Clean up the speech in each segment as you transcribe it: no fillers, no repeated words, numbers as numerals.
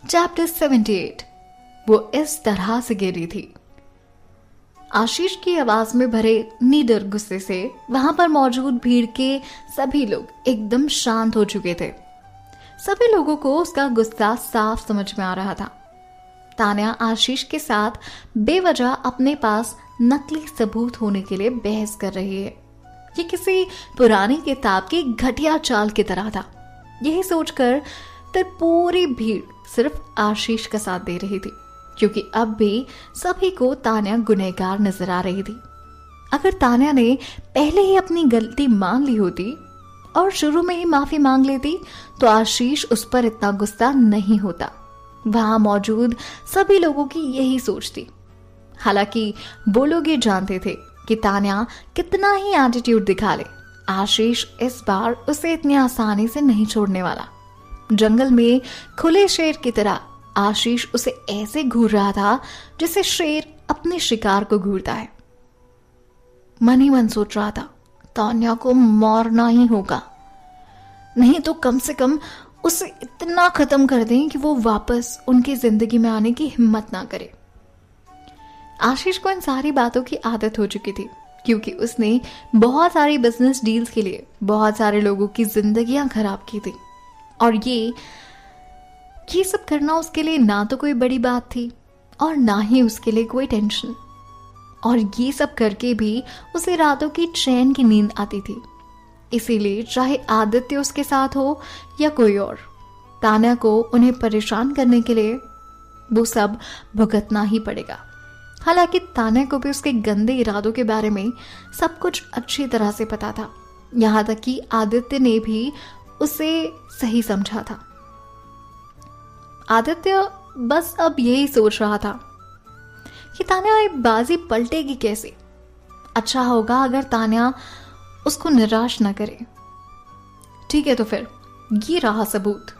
Chapter 78। वो इस तरह से गिरी थी। आशीष की आवाज में भरे निडर गुस्से से वहां पर मौजूद भीड़ के सभी लोग एकदम शांत हो चुके थे। सभी लोगों को उसका गुस्सा साफ समझ में आ रहा था। तान्या आशीष के साथ बेवजह अपने पास नकली सबूत होने के लिए बहस कर रही है। ये किसी पुरानी किताब की घटिया चाल की तरह था। यही सोचकर फिर पूरी भीड़ सिर्फ आशीष का साथ दे रही थी, क्योंकि अब भी सभी को तान्या गुनहगार नजर आ रही थी। अगर तान्या ने पहले ही अपनी गलती मान ली होती और शुरू में ही माफी मांग लेती तो आशीष उस पर इतना गुस्सा नहीं होता। वहां मौजूद सभी लोगों की यही सोच थी। हालांकि वो लोग ये जानते थे कि तान्या कितना ही एटीट्यूड दिखा ले, आशीष इस बार उसे इतनी आसानी से नहीं छोड़ने वाला। जंगल में खुले शेर की तरह आशीष उसे ऐसे घूर रहा था जैसे शेर अपने शिकार को घूरता है। मन ही मन सोच रहा था, तान्या को मारना ही होगा, नहीं तो कम से कम उसे इतना खत्म कर दें कि वो वापस उनकी जिंदगी में आने की हिम्मत ना करे। आशीष को इन सारी बातों की आदत हो चुकी थी, क्योंकि उसने बहुत सारी बिजनेस डील्स के लिए बहुत सारे लोगों की जिंदगियां खराब की थी। और ये सब करना उसके लिए ना तो कोई बड़ी बात थी और ना ही उसके लिए कोई टेंशन। और ये सब करके भी उसे रातों की चैन की नींद आती थी। इसीलिए चाहे आदित्य उसके साथ हो या कोई और, तान्या को उन्हें परेशान करने के लिए वो सब भुगतना ही पड़ेगा। हालांकि तान्या को भी उसके गंदे इरादों के बारे में सब कुछ अच्छी तरह से पता था। यहां तक कि आदित्य ने भी उसे सही समझा था। आदित्य बस अब यही सोच रहा था कि तान्या ये बाजी पलटेगी कैसे। अच्छा होगा अगर तान्या उसको निराश न करे। ठीक है, तो फिर ये रहा सबूत।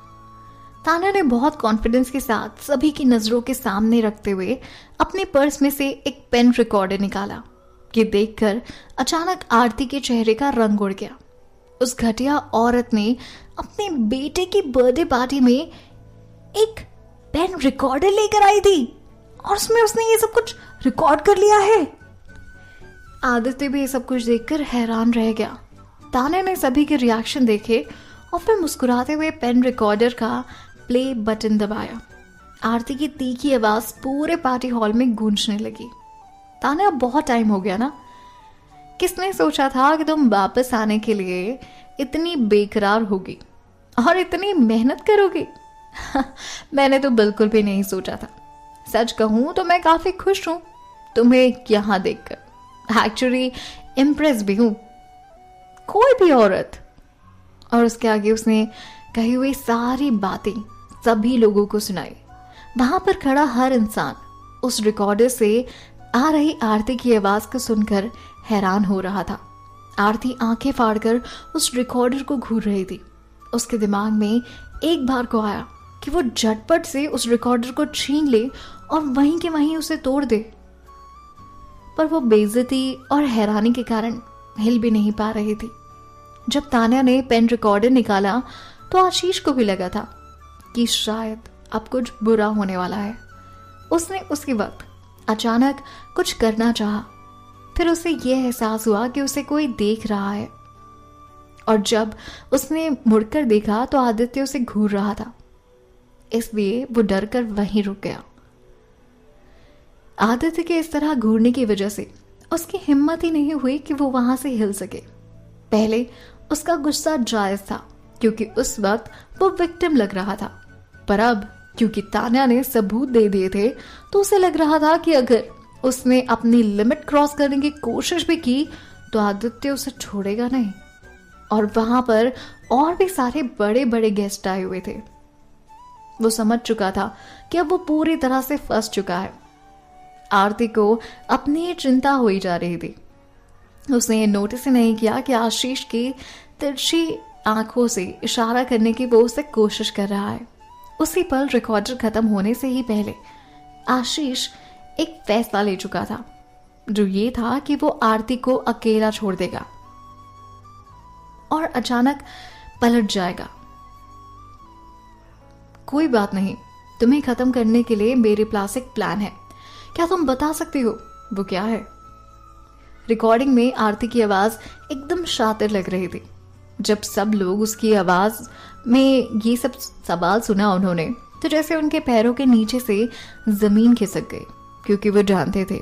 तान्या ने बहुत कॉन्फिडेंस के साथ सभी की नजरों के सामने रखते हुए अपने पर्स में से एक पेन रिकॉर्डर निकाला। ये देखकर अचानक आरती के चेहरे का रंग उड़ गया। उस घटिया औरत ने अपने बेटे की बर्थडे पार्टी में एक पेन रिकॉर्डर लेकर आई थी और उसमें उसने ये सब कुछ रिकॉर्ड कर लिया है। आदित्य भी ये सब कुछ देखकर हैरान रह गया। तान्या ने सभी के रिएक्शन देखे और फिर मुस्कुराते हुए पेन रिकॉर्डर का प्ले बटन दबाया। आरती की तीखी आवाज पूरे पार्टी हॉल में गूंजने लगी। तान्या, बहुत टाइम हो गया ना, किसने सोचा था कि तुम वापस आने के लिए इतनी बेकरार होगी और इतनी मेहनत करोगी। मैंने तो बिल्कुल भी नहीं सोचा था। सच कहूं तो मैं काफी खुश हूं तुम्हें यहां देखकर। एक्चुअली इम्प्रेस भी हूं। कोई भी औरत। और उसके आगे उसने कही हुई सारी बातें सभी लोगों को सुनाई। वहां पर खड़ा हर इंसान उस रिकॉर्डर से आ रही आरती की आवाज को सुनकर हैरान हो रहा था। आरती आंखें फाड़कर उस रिकॉर्डर को घूर रही थी। उसके दिमाग में एक बार को आया कि वो झटपट से उस रिकॉर्डर को छीन ले और वहीं के वहीं उसे तोड़ दे, पर वो बेइज्जती और हैरानी के कारण हिल भी नहीं पा रही थी। जब तान्या ने पेन रिकॉर्डर निकाला तो आशीष को भी लगा था कि शायद अब कुछ बुरा होने वाला है। उसने उसी वक्त अचानक कुछ करना चाहा, फिर उसे यह एहसास हुआ कि उसे कोई देख रहा है। और जब उसने मुड़कर देखा तो आदित्य उसे घूर रहा था, इसलिए वो डर कर वहीं रुक गया। आदित्य के इस तरह घूरने की वजह से उसकी हिम्मत ही नहीं हुई कि वो वहां से हिल सके। पहले उसका गुस्सा जायज था, क्योंकि उस वक्त वो विक्टिम लग रहा था, पर अब क्योंकि तान्या ने सबूत दे दिए थे तो उसे लग रहा था कि अगर उसने अपनी लिमिट क्रॉस करने की कोशिश भी की तो आदित्य उसे छोड़ेगा नहीं। और वहां पर और भी सारे बड़े बड़े गेस्ट आए हुए थे। वो समझ चुका था कि अब वो पूरी तरह से फंस चुका है। आरती को अपनी चिंता हुई जा रही थी। उसने ये नोटिस ही नहीं किया कि आशीष की तिरछी आंखों से इशारा करने की वो उसे कोशिश कर रहा है। उसी पल रिकॉर्डर खत्म होने से ही पहले आशीष एक फैसला ले चुका था, जो ये था कि वो आरती को अकेला छोड़ देगा और अचानक पलट जाएगा। कोई बात नहीं, तुम्हें खत्म करने के लिए मेरे पास एक प्लान है, क्या तुम बता सकती हो वो क्या है? रिकॉर्डिंग में आरती की आवाज एकदम शातिर लग रही थी। जब सब लोग उसकी आवाज में ये सब सवाल सुना उन्होंने, तो जैसे उनके पैरों के नीचे से जमीन खिसक गई, क्योंकि वो जानते थे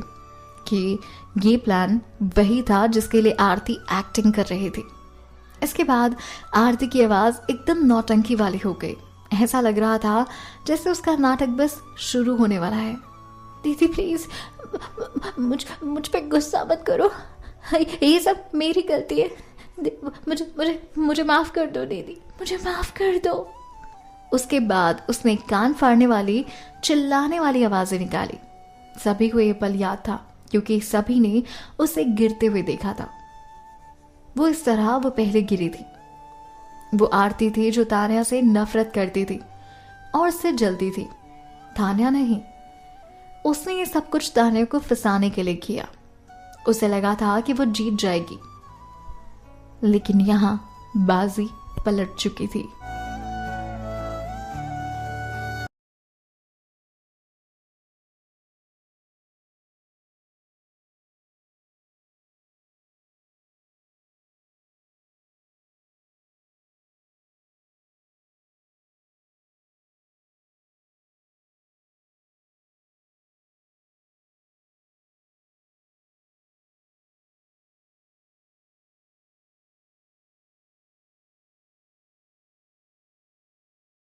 कि ये प्लान वही था जिसके लिए आरती एक्टिंग कर रही थी। इसके बाद आरती की आवाज एकदम नौटंकी वाली हो गई। ऐसा लग रहा था जैसे उसका नाटक बस शुरू होने वाला है। दीदी प्लीज मुझ पे गुस्सा मत करो, ये सब मेरी गलती है, मुझे मुझे मुझे माफ कर दो दीदी, मुझे माफ कर दो। उसके बाद उसने कान फाड़ने वाली, चिल्लाने वाली आवाजें निकाली। सभी को ये पल याद था, क्योंकि सभी ने उसे गिरते हुए देखा था। वो इस तरह वो पहले गिरी थी। वो आरती थी जो तान्या से नफरत करती थी और उससे जलती थी, तान्या नहीं। उसने ये सब कुछ तान्या को फंसाने के लिए किया। उसे लगा था कि वो जीत जाएगी, लेकिन यहां बाजी पलट चुकी थी।